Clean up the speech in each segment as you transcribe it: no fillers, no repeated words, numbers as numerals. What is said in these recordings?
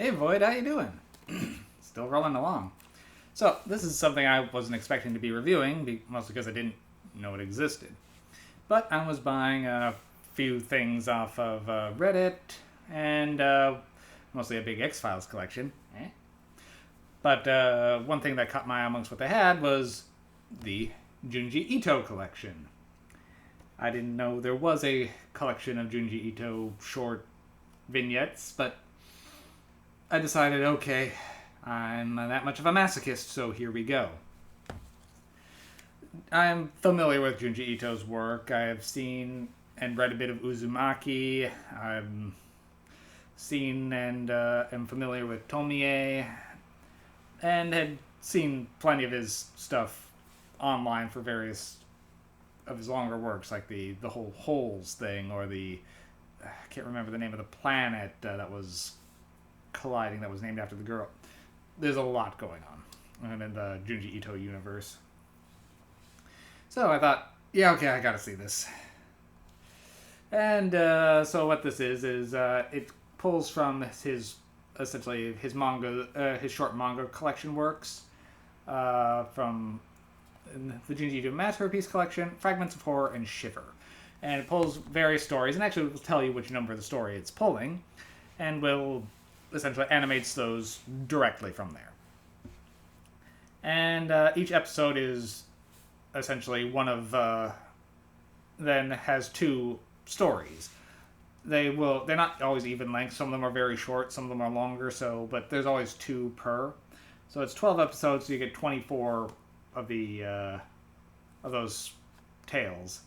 Hey Void, how you doing? Still rolling along. So this is something I wasn't expecting to be reviewing, mostly because I didn't know it existed. But I was buying a few things off of Reddit and mostly a big X-Files collection. But one thing that caught my eye amongst what they had was the Junji Ito collection. I didn't know there was a collection of Junji Ito short vignettes, but I decided, okay, I'm that much of a masochist, so here we go. I'm familiar with Junji Ito's work. I have seen and read a bit of Uzumaki. I've seen and am familiar with Tomie, and had seen plenty of his stuff online for various of his longer works, like the whole holes thing, or I can't remember the name of the planet that was colliding that was named after the girl. There's a lot going on in the Junji Ito universe. So I thought, yeah, okay, I gotta see this. And so what this is it pulls from essentially his manga, his short manga collection works from the Junji Ito Masterpiece Collection, Fragments of Horror, and Shiver. And it pulls various stories, and actually will tell you which number of the story it's pulling, and will essentially animates those directly from there. And each episode is essentially one of then has two stories. They're not always even length. Some of them are very short, some of them are longer. But there's always two per. So it's 12 episodes. So you get 24 of those tales.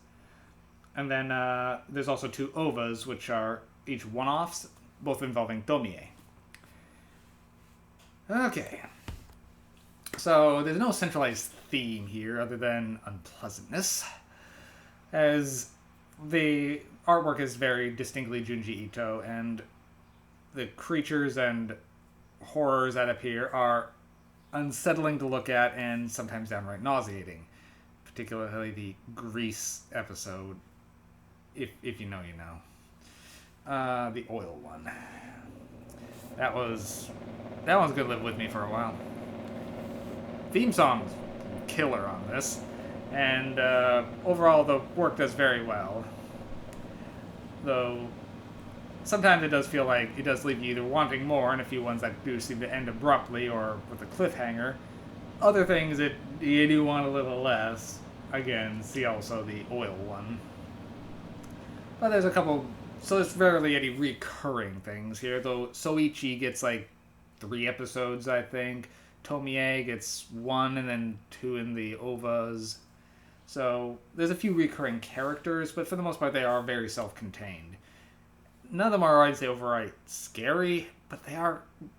And then there's also two ovas, which are each one-offs, both involving Tomie. Okay. So there's no centralized theme here other than unpleasantness, as the artwork is very distinctly Junji Ito, and the creatures and horrors that appear are unsettling to look at and sometimes downright nauseating. Particularly the Grease episode, if you know, you know. The oil one. That one's gonna live with me for a while. Theme song's killer on this, and overall the work does very well. Though sometimes it does feel like it does leave you either wanting more, and a few ones that do seem to end abruptly or with a cliffhanger. Other things that you do want a little less. Again, see also the oil one. But there's a couple, so there's rarely any recurring things here, though Soichi gets like 3 episodes, I think. Tomie gets 1 and then 2 in the ovas. So there's a few recurring characters, but for the most part they are very self-contained. None of them are, I'd say, outright scary, but they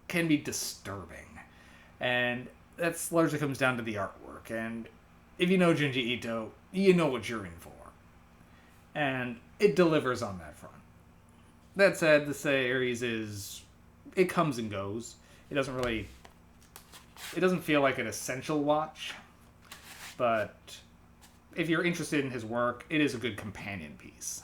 can be disturbing. And that largely comes down to the artwork. And if you know Junji Ito, you know what you're in for. And it delivers on that front. That said, the series it comes and goes. It doesn't feel like an essential watch, but if you're interested in his work, it is a good companion piece.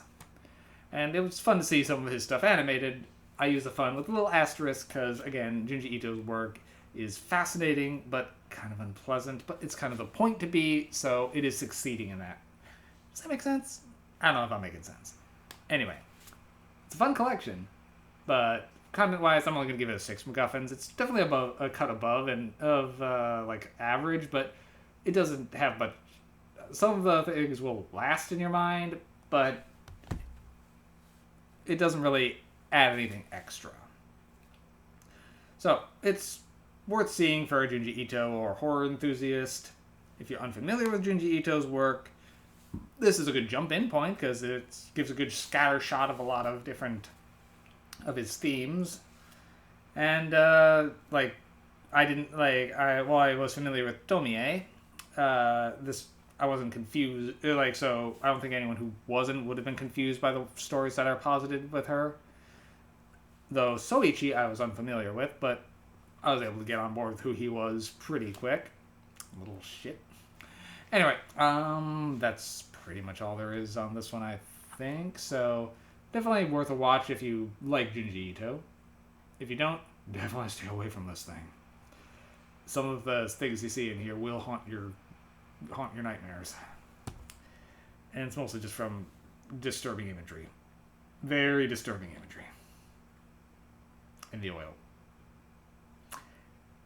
And it was fun to see some of his stuff animated. I use the fun with a little asterisk because, again, Junji Ito's work is fascinating, but kind of unpleasant, but it's kind of the point to be, so it is succeeding in that. Does that make sense? I don't know if I'm making sense. Anyway, it's a fun collection, but content-wise, I'm only going to give it a 6 MacGuffins. It's definitely a cut above and of like average, but it doesn't have much. Some of the things will last in your mind, but it doesn't really add anything extra. So it's worth seeing for a Junji Ito or horror enthusiast. If you're unfamiliar with Junji Ito's work, this is a good jump-in point because it gives a good scatter shot of a lot of different of his themes. And I was familiar with Tomie, I wasn't confused. So I don't think anyone who wasn't would have been confused by the stories that are posited with her. Though Soichi I was unfamiliar with, but I was able to get on board with who he was pretty quick. Little shit. Anyway, that's pretty much all there is on this one, I think. So definitely worth a watch if you like Junji Ito. If you don't, definitely stay away from this thing. Some of the things you see in here will haunt your nightmares, and it's mostly just from disturbing imagery, very disturbing imagery in the oil.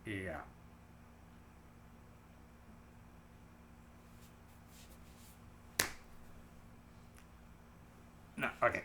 Yeah. No, okay.